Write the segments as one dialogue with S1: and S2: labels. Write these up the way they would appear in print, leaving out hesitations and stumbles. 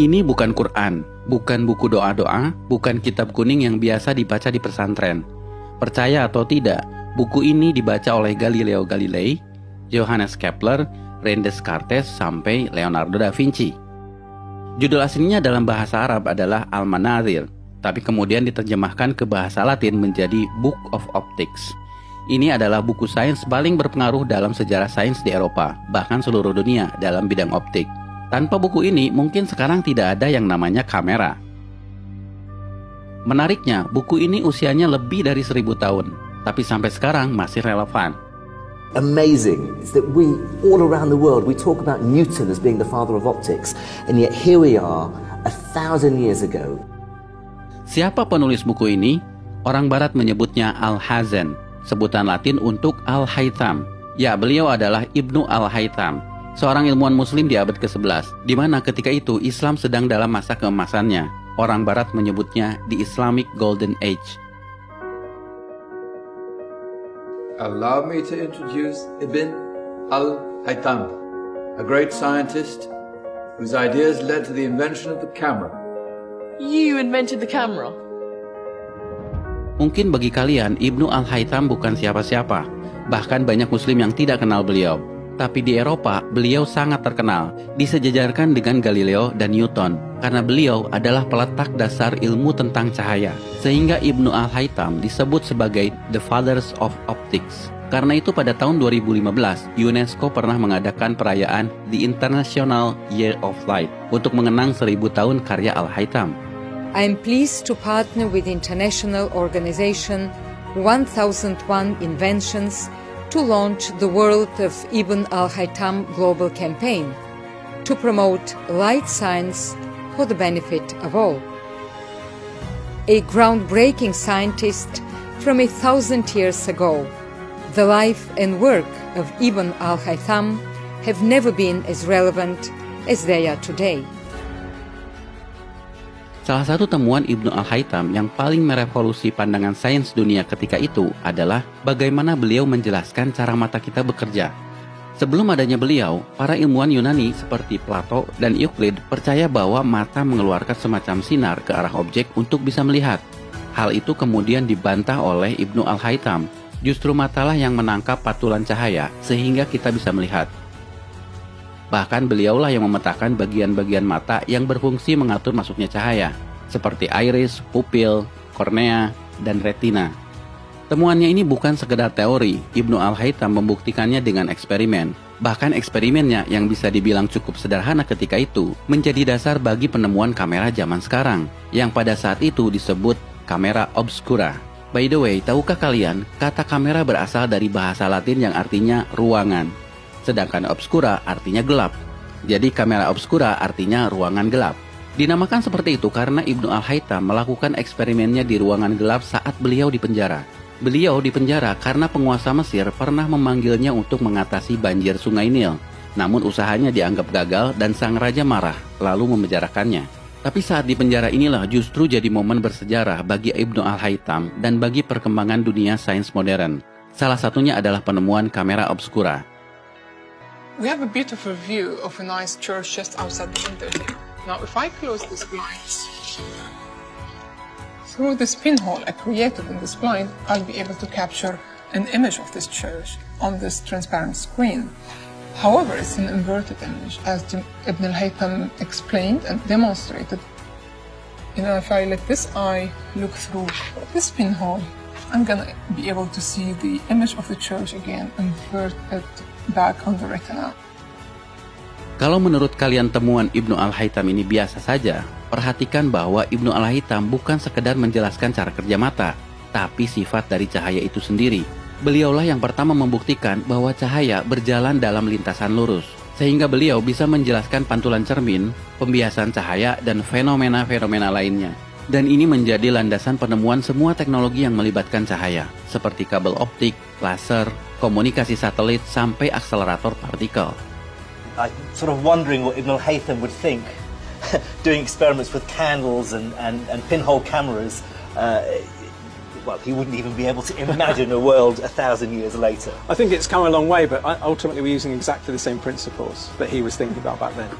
S1: Ini bukan Quran, bukan buku doa-doa, bukan kitab kuning yang biasa dibaca di pesantren. Percaya atau tidak, buku ini dibaca oleh Galileo Galilei, Johannes Kepler, René Descartes, sampai Leonardo da Vinci. Judul aslinya dalam bahasa Arab adalah Al-Manazil, tapi kemudian diterjemahkan ke bahasa Latin menjadi Book of Optics. Ini adalah buku sains paling berpengaruh dalam sejarah sains di Eropa, bahkan seluruh dunia dalam bidang optik. Tanpa buku ini, mungkin sekarang tidak ada yang namanya kamera. Menariknya, buku ini usianya lebih dari 1000 tahun, tapi sampai sekarang masih relevan.
S2: Amazing is that we, all around the world, we talk about Newton as being the father of optics, and yet here we are, 1,000 years ago.
S1: Siapa penulis buku ini? Orang Barat menyebutnya Al-Hazen, sebutan Latin untuk Al-Haytham. Ya, beliau adalah Ibnu Al-Haytham, seorang ilmuwan muslim di abad ke-11, di mana ketika itu Islam sedang dalam masa keemasannya. Orang Barat menyebutnya the Islamic Golden Age.
S3: Allow me to introduce Ibn Al-Haytham, a great scientist whose ideas led to the invention of the camera.
S4: You invented the camera?
S1: Mungkin bagi kalian, Ibnu Al-Haytham bukan siapa-siapa. Bahkan banyak muslim yang tidak kenal beliau. Tapi di Eropa, beliau sangat terkenal, disejajarkan dengan Galileo dan Newton, karena beliau adalah peletak dasar ilmu tentang cahaya. Sehingga Ibnu Al-Haytham disebut sebagai The Fathers of Optics. Karena itu pada tahun 2015, UNESCO pernah mengadakan perayaan The International Year of Light untuk mengenang 1000 tahun karya Al-Haytham.
S5: I am pleased to partner with the international organization 1001 Inventions to launch the World of Ibn Al-Haytham Global Campaign to promote light science for the benefit of all. A groundbreaking scientist from 1,000 years ago, the life and work of Ibn Al-Haytham have never been as relevant as they are today.
S1: Salah satu temuan Ibnu Al-Haytham yang paling merevolusi pandangan sains dunia ketika itu adalah bagaimana beliau menjelaskan cara mata kita bekerja. Sebelum adanya beliau, para ilmuwan Yunani seperti Plato dan Euclid percaya bahwa mata mengeluarkan semacam sinar ke arah objek untuk bisa melihat. Hal itu kemudian dibantah oleh Ibnu Al-Haytham. Justru matalah yang menangkap pantulan cahaya sehingga kita bisa melihat. Bahkan beliaulah yang memetakan bagian-bagian mata yang berfungsi mengatur masuknya cahaya, seperti iris, pupil, kornea, dan retina. Temuannya ini bukan sekedar teori, Ibnu Al-Haytham membuktikannya dengan eksperimen. Bahkan eksperimennya yang bisa dibilang cukup sederhana ketika itu, menjadi dasar bagi penemuan kamera zaman sekarang, yang pada saat itu disebut kamera obscura. By the way, tahukah kalian, kata kamera berasal dari bahasa Latin yang artinya ruangan. Sedangkan obscura artinya gelap. Jadi kamera obscura artinya ruangan gelap. Dinamakan seperti itu karena Ibnu Al-Haytham melakukan eksperimennya di ruangan gelap saat beliau di penjara. Beliau di penjara karena penguasa Mesir pernah memanggilnya untuk mengatasi banjir Sungai Nil. Namun usahanya dianggap gagal dan sang raja marah, lalu memenjarakannya. Tapi saat di penjara inilah justru jadi momen bersejarah bagi Ibnu Al-Haytham dan bagi perkembangan dunia sains modern. Salah satunya adalah penemuan kamera obscura.
S4: We have a beautiful view of a nice church just outside the window here. Now, if I close this blind, through this pinhole I created in this blind, I'll be able to capture an image of this church on this transparent screen. However, it's an inverted image, as Ibn al-Haytham explained and demonstrated. If I let this eye look through this pinhole, I'm gonna be able to see the image of the church again, invert it back on the retina.
S1: Kalau menurut kalian temuan Ibnu Al-Haytham ini biasa saja, perhatikan bahwa Ibnu Al-Haytham bukan sekedar menjelaskan cara kerja mata, tapi sifat dari cahaya itu sendiri. Beliaulah yang pertama membuktikan bahwa cahaya berjalan dalam lintasan lurus, sehingga beliau bisa menjelaskan pantulan cermin, pembiasan cahaya, dan fenomena-fenomena lainnya. Dan ini menjadi landasan penemuan semua teknologi yang melibatkan cahaya, seperti kabel optik, laser, komunikasi satelit, sampai akselerator partikel.
S6: I'm sort of wondering what Ibn al-Haytham would think doing experiments with candles and pinhole cameras. Well, he wouldn't even be able to imagine a world 1,000 years later.
S7: I think it's come a long way, but ultimately we're using exactly the same principles that he was thinking about back then.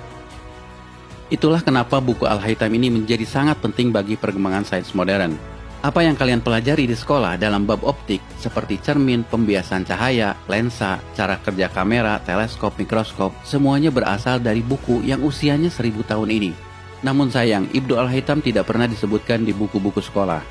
S1: Itulah kenapa buku Al-Haytham ini menjadi sangat penting bagi perkembangan sains modern. Apa yang kalian pelajari di sekolah dalam bab optik seperti cermin, pembiasan cahaya, lensa, cara kerja kamera, teleskop, mikroskop, semuanya berasal dari buku yang usianya 1000 tahun ini. Namun sayang, Ibnu Al-Haytham tidak pernah disebutkan di buku-buku sekolah.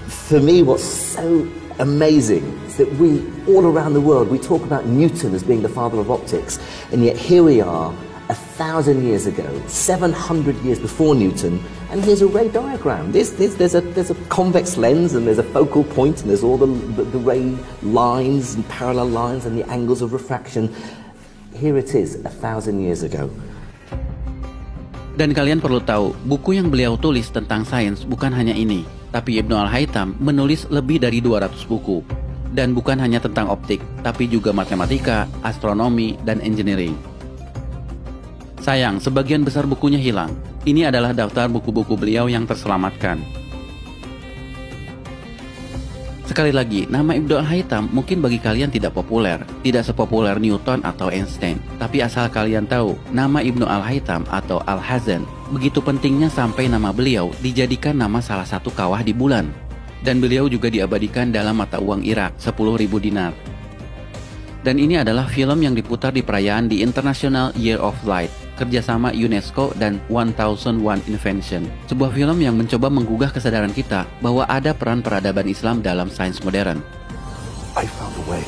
S2: For me, what's so amazing is that we, all around the world, we talk about Newton as being the father of optics, and yet here we are, 1,000 years ago, 700 years before Newton, and here's a ray diagram. There's a convex lens, and there's a focal point, and there's all the ray lines and parallel lines and the angles of refraction. Here it is, 1,000 years ago.
S1: Dan kalian perlu tahu, buku yang beliau tulis tentang sains bukan hanya ini, tapi Ibnu Al-Haytham menulis lebih dari 200 buku. Dan bukan hanya tentang optik, tapi juga matematika, astronomi, dan engineering. Sayang, sebagian besar bukunya hilang. Ini adalah daftar buku-buku beliau yang terselamatkan. Sekali lagi, nama Ibnu Al-Haytham mungkin bagi kalian tidak populer, tidak sepopuler Newton atau Einstein. Tapi asal kalian tahu, nama Ibnu Al-Haytham atau Al-Hazan begitu pentingnya sampai nama beliau dijadikan nama salah satu kawah di bulan. Dan beliau juga diabadikan dalam mata uang Irak, 10.000 dinar. Dan ini adalah film yang diputar di perayaan di International Year of Light, kerjasama UNESCO dan 1001 Invention. Sebuah film yang mencoba menggugah kesadaran kita bahwa ada peran peradaban Islam dalam sains modern.
S7: I found a way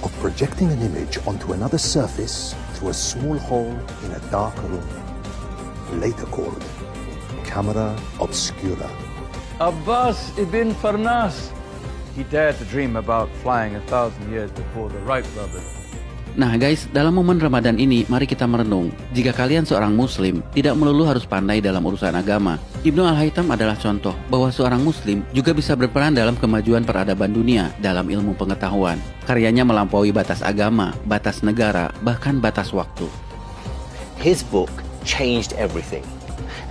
S7: of projecting an image onto another surface through a small hole in a dark room, later called camera obscura.
S3: Abbas ibn Farnas. He dared to dream about flying 1,000 years before the Wright brothers.
S1: Nah guys, dalam momen Ramadan ini, mari kita merenung. Jika kalian seorang muslim, tidak melulu harus pandai dalam urusan agama. Ibnu Al-Haytham adalah contoh bahwa seorang muslim juga bisa berperan dalam kemajuan peradaban dunia dalam ilmu pengetahuan. Karyanya melampaui batas agama, batas negara, bahkan batas waktu.
S2: His book changed everything,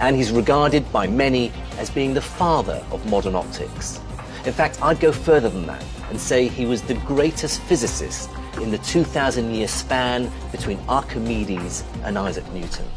S2: and he's regarded by many as being the father of modern optics. In fact, I'd go further than that and say he was the greatest physicist in the 2,000-year span between Archimedes and Isaac Newton.